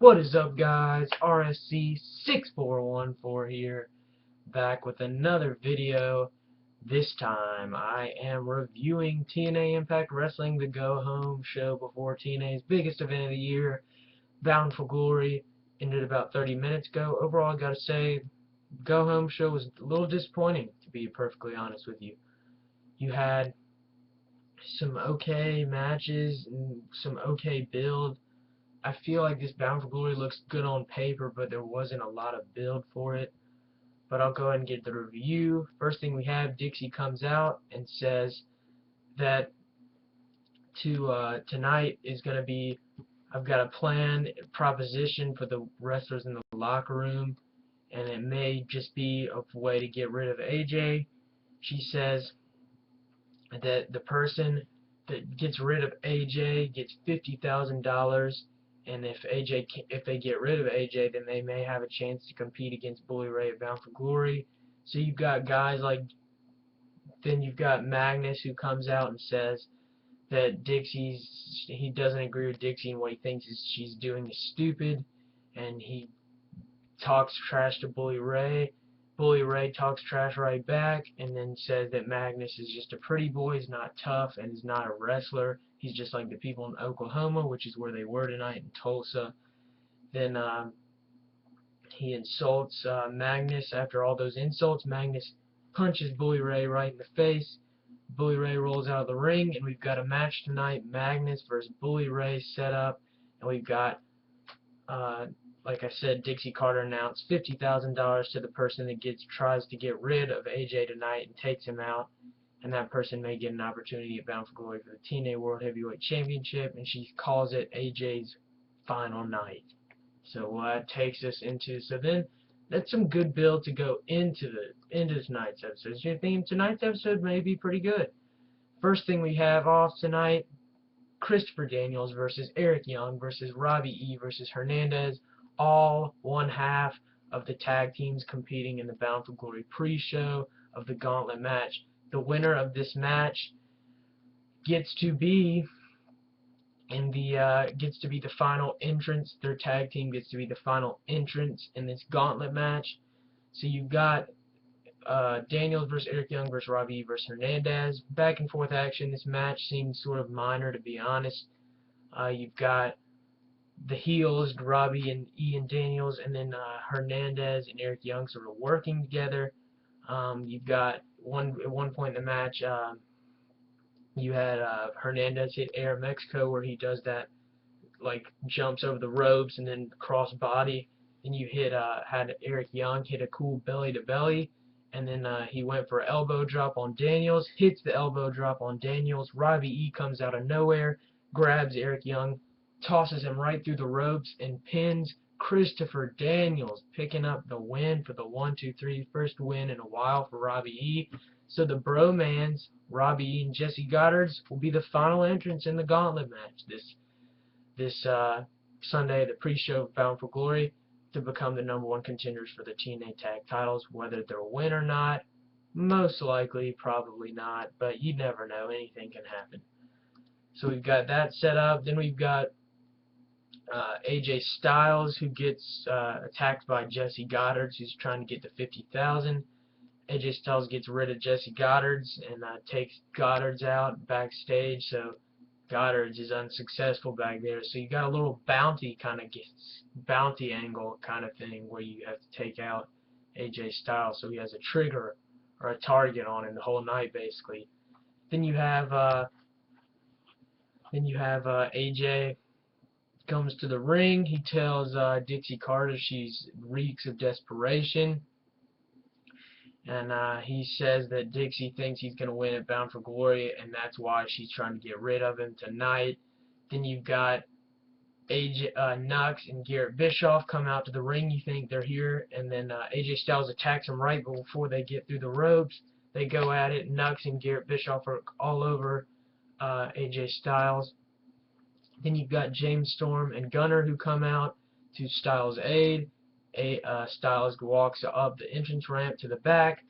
What is up, guys? RSC6414 here, back with another video. This time I am reviewing TNA Impact Wrestling, the go-home show before TNA's biggest event of the year, Bound for Glory. Ended about 30 minutes ago. Overall, I gotta say, go-home show was a little disappointing, to be perfectly honest with you. You had some okay matches and some okay build. I feel like this Bound for Glory looks good on paper, but there wasn't a lot of build for it. But I'll go ahead and get the review. First thing we have, Dixie comes out and says that tonight is going to be, I've got a plan, a proposition for the wrestlers in the locker room, and it may just be a way to get rid of AJ. She says that the person that gets rid of AJ gets $50,000. And if they get rid of AJ, then they may have a chance to compete against Bully Ray at Bound for Glory. So you've got guys like, then you've got Magnus, who comes out and says that he doesn't agree with Dixie, and what he thinks is she's doing is stupid, and he talks trash to Bully Ray. Bully Ray talks trash right back, and then says that Magnus is just a pretty boy, he's not tough, and he's not a wrestler. He's just like the people in Oklahoma, which is where they were tonight, in Tulsa. Then he insults Magnus. After all those insults, Magnus punches Bully Ray right in the face. Bully Ray rolls out of the ring, and we've got a match tonight, Magnus versus Bully Ray set up, and we've got like I said, Dixie Carter announced $50,000 to the person that tries to get rid of AJ tonight and takes him out, and that person may get an opportunity at Bound for Glory for the TNA World Heavyweight Championship, and she calls it AJ's final night. So that takes us into, then that's some good build to go into tonight's episode. So you're thinking tonight's episode may be pretty good. First thing we have off tonight, Christopher Daniels versus Eric Young versus Robbie E versus Hernandez, all one half of the tag teams competing in the Bound for Glory pre-show of the Gauntlet match. The winner of this match gets to be the final entrance. Their tag team gets to be the final entrance in this Gauntlet match. So you've got Daniels versus Eric Young versus Robbie E versus Hernandez. Back and forth action. This match seems sort of minor, to be honest. You've got the heels, Robbie and E and Daniels, and then Hernandez and Eric Young sort of working together. You've got at one point in the match, you had Hernandez hit Air Mexico, where he does that, like, jumps over the ropes and then cross body. And you had Eric Young hit a cool belly to belly, and then he went for an elbow drop on Daniels, hits the elbow drop on Daniels. Robbie E comes out of nowhere, grabs Eric Young, tosses him right through the ropes, and pins Christopher Daniels, picking up the win for the 1-2-3, first win in a while for Robbie E. So the Bromans, Robbie E and Jesse Goddards, will be the final entrants in the Gauntlet match this Sunday, the pre-show of Bound for Glory, to become the #1 contenders for the TNA tag titles. Whether they'll win or not, most likely, probably not, but you never know. Anything can happen. So we've got that set up. Then we've got AJ Styles, who gets attacked by Jesse Goddards, who's trying to get to 50,000. AJ Styles gets rid of Jesse Goddards and takes Goddards out backstage. So Goddards is unsuccessful back there. So you got a little bounty angle kind of thing where you have to take out AJ Styles, so he has a trigger or a target on him the whole night, basically. Then you have AJ comes to the ring. He tells Dixie Carter she's reeks of desperation, and he says that Dixie thinks he's going to win at Bound for Glory, and that's why she's trying to get rid of him tonight. Then you've got Nux and Garrett Bischoff come out to the ring. You think they're here, and then AJ Styles attacks them right before they get through the ropes. They go at it. Nux and Garrett Bischoff are all over AJ Styles. Then you've got James Storm and Gunner, who come out to Styles' aid. Styles walks up the entrance ramp to the back.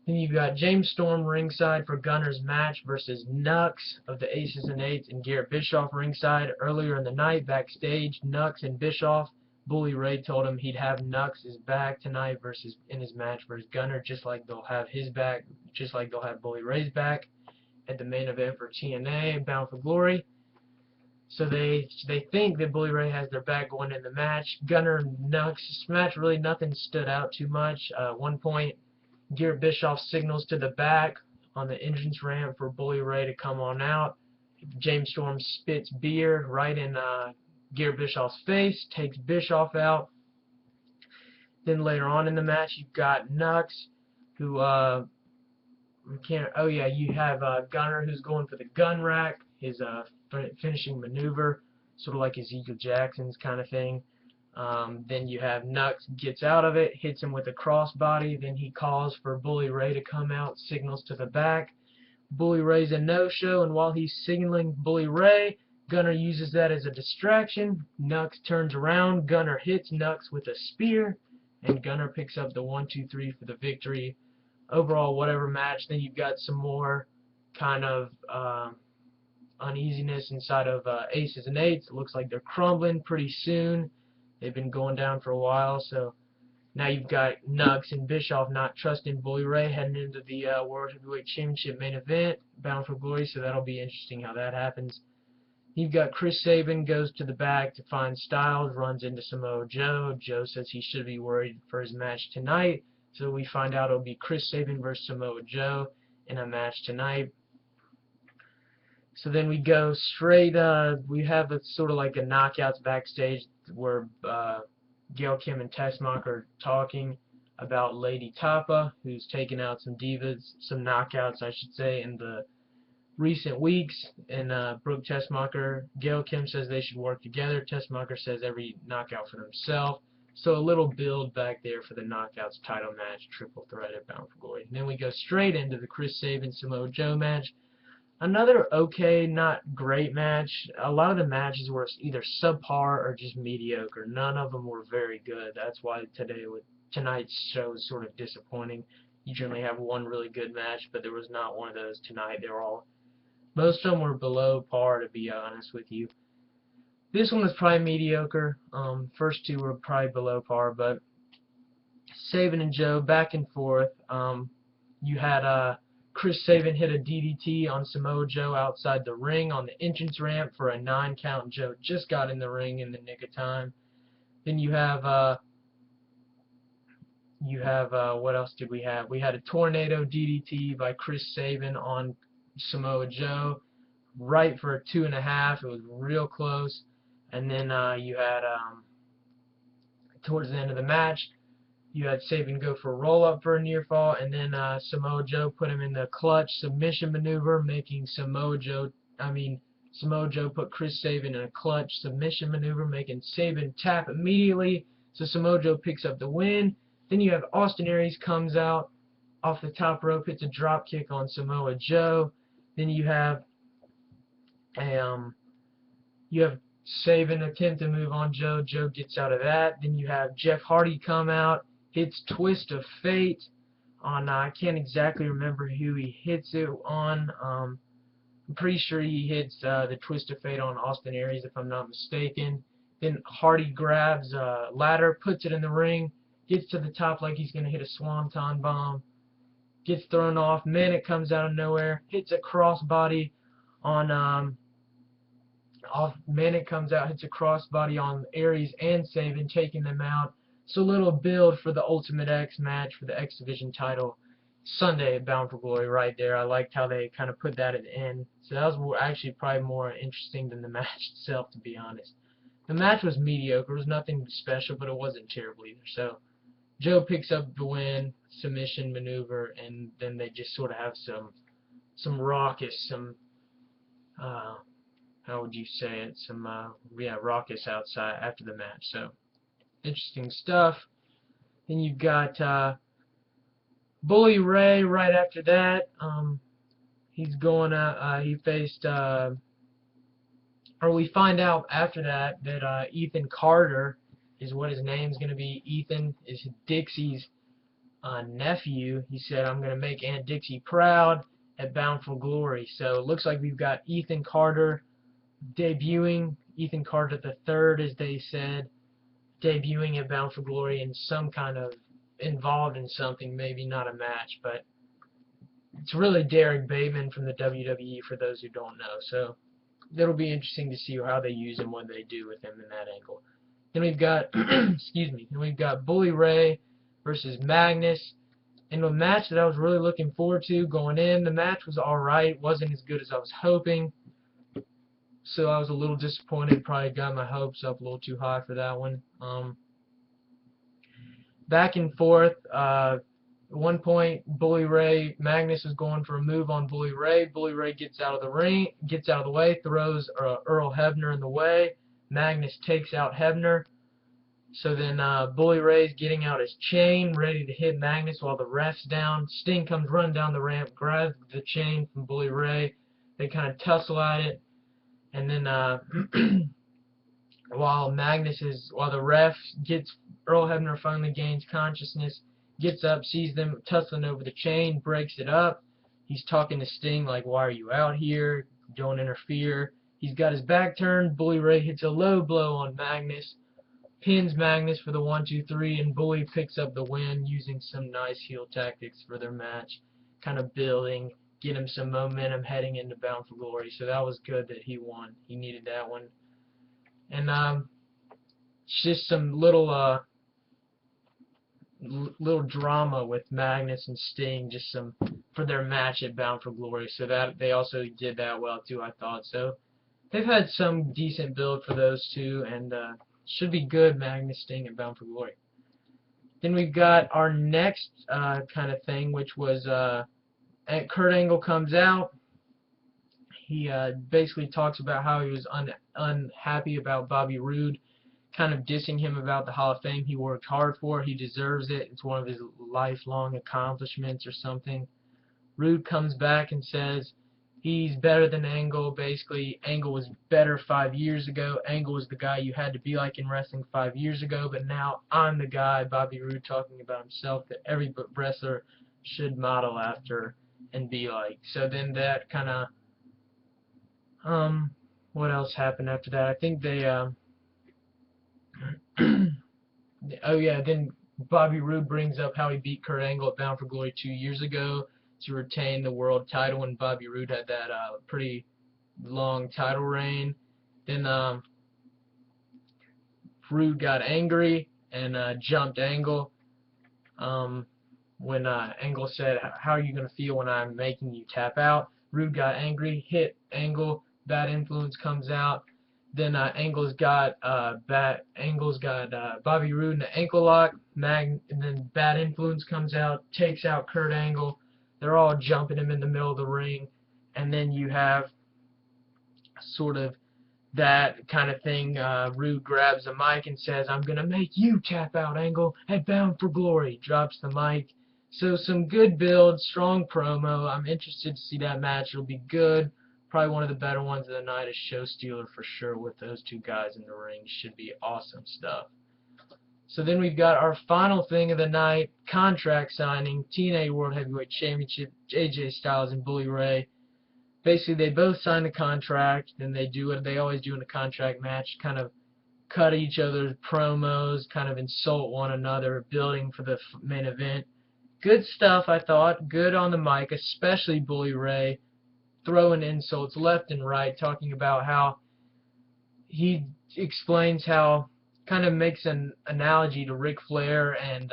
Then you've got James Storm ringside for Gunner's match versus Nux of the Aces and Eights and Garrett Bischoff ringside. Earlier in the night, backstage, Nux and Bischoff, Bully Ray told him he'd have Nux's back tonight versus in his match versus Gunner, just like they'll have his back, just like they'll have Bully Ray's back at the main event for TNA, Bound for Glory. So they think that Bully Ray has their back going in the match. Gunner and Nux match, really nothing stood out too much. One point, Garrett Bischoff signals to the back on the entrance ramp for Bully Ray to come on out. James Storm spits beer right in Garrett Bischoff's face, takes Bischoff out. Then later on in the match, you've got Nux, who you have Gunner, who's going for the gun rack, his finishing maneuver, sort of like Ezekiel Jackson's kind of thing. Then you have Nux gets out of it, hits him with a crossbody, then he calls for Bully Ray to come out, signals to the back. Bully Ray's a no-show, and while he's signaling Bully Ray, Gunner uses that as a distraction. Nux turns around, Gunner hits Nux with a spear, and Gunner picks up the 1-2-3 for the victory. Overall, whatever match. Then you've got some more kind of uneasiness inside of Aces and Eights. It looks like they're crumbling pretty soon. They've been going down for a while, so now you've got Nux and Bischoff not trusting Bully Ray heading into the World Heavyweight Championship main event, Bound for Glory, so that'll be interesting how that happens. You've got Chris Sabin goes to the back to find Styles, runs into Samoa Joe. Joe says he should be worried for his match tonight, so we find out it'll be Chris Sabin versus Samoa Joe in a match tonight. So then we go straight, we have a sort of like a knockouts backstage where Gail Kim and Tessmacher are talking about Lady Tapa, who's taken out some divas, some knockouts, I should say, in the recent weeks. And Brooke Tessmacher, Gail Kim says they should work together. Tessmacher says every knockout for themselves. So a little build back there for the knockouts title match, triple threat at Bound for Glory. And then we go straight into the Chris Sabin Samoa Joe match. Another okay, not great match. A lot of the matches were either subpar or just mediocre. None of them were very good. That's why tonight's show is sort of disappointing. You generally have one really good match, but there was not one of those tonight. Most of them were below par, to be honest with you. This one was probably mediocre. First two were probably below par, but Sabin and Joe back and forth. You had Chris Sabin hit a DDT on Samoa Joe outside the ring on the entrance ramp for a 9 count. Joe just got in the ring in the nick of time. Then you have what else did we have? We had a tornado DDT by Chris Sabin on Samoa Joe, right for a 2.5. It was real close. And then you had towards the end of the match, you had Sabin go for a roll-up for a near fall, and then Samoa Joe put him in the clutch submission maneuver, making Samoa Joe put Chris Sabin in a clutch submission maneuver, making Sabin tap immediately, so Samoa Joe picks up the win. Then you have Austin Aries comes out off the top rope, hits a drop kick on Samoa Joe. Then you have Sabin attempt to move on Joe. Joe gets out of that. Then you have Jeff Hardy come out, hits Twist of Fate on, I can't exactly remember who he hits it on. I'm pretty sure he hits the Twist of Fate on Austin Aries, if I'm not mistaken. Then Hardy grabs a ladder, puts it in the ring, gets to the top like he's going to hit a Swanton bomb, gets thrown off. Manic comes out of nowhere, hits a crossbody on Manic comes out, hits a crossbody on Aries and Sabin, taking them out. So little build for the Ultimate X match for the X Division title Sunday at Bound for Glory right there. I liked how they kind of put that at the end. So that was actually probably more interesting than the match itself, to be honest. The match was mediocre. It was nothing special, but it wasn't terrible either. So Joe picks up the win, submission maneuver, and then they just sort of have some raucous, how would you say it? Raucous outside after the match. So interesting stuff. Then you've got Bully Ray right after that. He's going he faced or we find out after that Ethan Carter is what his name's going to be. Ethan is Dixie's nephew. He said, I'm going to make Aunt Dixie proud at Bound for Glory. So it looks like we've got Ethan Carter debuting, Ethan Carter the third, as they said, debuting at Bound for Glory in some kind of involved in something, maybe not a match, but it's really Derek Bateman from the WWE for those who don't know. So it'll be interesting to see how they use him, what they do with him in that angle. Then we've got, excuse me, then we've got Bully Ray versus Magnus. In a match that I was really looking forward to going in. The match was alright, wasn't as good as I was hoping. So I was a little disappointed, probably got my hopes up a little too high for that one. Back and forth, at one point, Magnus is going for a move on Bully Ray. Bully Ray gets out of the ring, gets out of the way, throws Earl Hebner in the way. Magnus takes out Hebner. So then Bully Ray's getting out his chain, ready to hit Magnus while the ref's down. Sting comes running down the ramp, grabs the chain from Bully Ray. They kind of tussle at it. And then while the ref gets, Earl Hebner finally gains consciousness, gets up, sees them tussling over the chain, breaks it up. He's talking to Sting like, why are you out here? Don't interfere. He's got his back turned. Bully Ray hits a low blow on Magnus, pins Magnus for the 1-2-3, and Bully picks up the win using some nice heel tactics for their match, kind of building, get him some momentum heading into Bound for Glory. So that was good that he won. He needed that one. And just some little drama with Magnus and Sting, just some for their match at Bound for Glory. So that they also did that well too, I thought. So they've had some decent build for those two, and should be good, Magnus, Sting, and Bound for Glory. Then we've got our next kind of thing, which was Kurt Angle comes out. He basically talks about how he was unhappy about Bobby Roode, kind of dissing him about the Hall of Fame he worked hard for. He deserves it. It's one of his lifelong accomplishments or something. Roode comes back and says he's better than Angle. Basically, Angle was better 5 years ago. Angle was the guy you had to be like in wrestling 5 years ago, but now I'm the guy, Bobby Roode, talking about himself, that every wrestler should model after and be like. So then that kind of, what else happened after that? I think they, oh yeah, then Bobby Roode brings up how he beat Kurt Angle at Bound for Glory 2 years ago to retain the world title, and Bobby Roode had that pretty long title reign. Then Roode got angry and jumped Angle. When Angle said, how are you going to feel when I'm making you tap out? Roode got angry, hit Angle, Bad Influence comes out. Then Angle's got Bobby Roode in the ankle lock. And then Bad Influence comes out, takes out Kurt Angle. They're all jumping him in the middle of the ring. And then you have sort of that kind of thing. Roode grabs the mic and says, I'm going to make you tap out, Angle, at Bound for Glory. Drops the mic. So some good build, strong promo. I'm interested to see that match. It'll be good. Probably one of the better ones of the night. A show stealer for sure with those two guys in the ring. Should be awesome stuff. So then we've got our final thing of the night, contract signing, TNA World Heavyweight Championship, AJ Styles and Bully Ray. Basically, they both sign the contract, and they do what they always do in a contract match, kind of cut each other's promos, kind of insult one another, building for the main event. Good stuff, I thought. Good on the mic, especially Bully Ray, throwing insults left and right, talking about how he explains how, kind of makes an analogy to Ric Flair and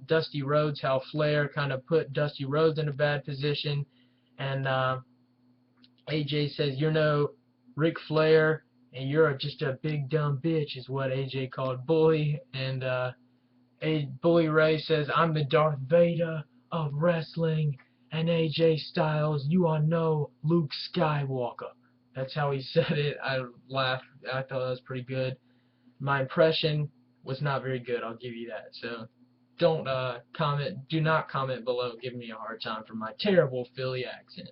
Dusty Rhodes, how Flair kind of put Dusty Rhodes in a bad position, and AJ says, you're no Ric Flair, and you're just a big dumb bitch, is what AJ called Bully, and Bully Ray says, I'm the Darth Vader of wrestling, and AJ Styles, you are no Luke Skywalker. That's how he said it. I laughed. I thought that was pretty good. My impression was not very good, I'll give you that. So don't do not comment below giving me a hard time for my terrible Philly accent.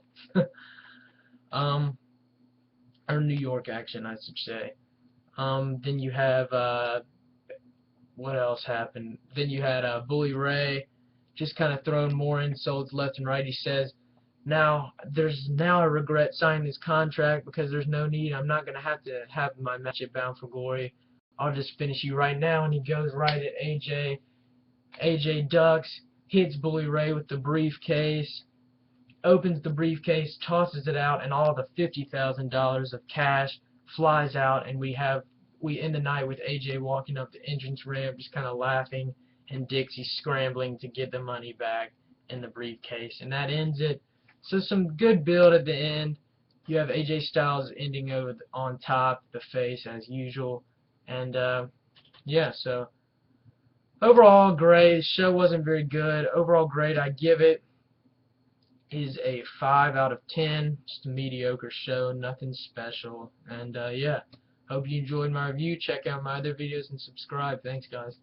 Or New York accent, I should say. Then you have, what else happened? Then you had Bully Ray just kind of throwing more insults left and right. He says, now I regret signing this contract because there's no need. I'm not gonna have to have my match at Bound for Glory. I'll just finish you right now. And he goes right at AJ. AJ ducks, hits Bully Ray with the briefcase, opens the briefcase, tosses it out, and all the $50,000 of cash flies out, and we end the night with AJ walking up the entrance ramp, just kind of laughing, and Dixie scrambling to get the money back in the briefcase, and that ends it. So some good build at the end. You have AJ Styles ending over on top, the face as usual, and yeah. So overall, great. The show wasn't very good. Overall, great. I give it is a 5 out of 10. Just a mediocre show, nothing special. And yeah, hope you enjoyed my review. Check out my other videos and subscribe. Thanks, guys.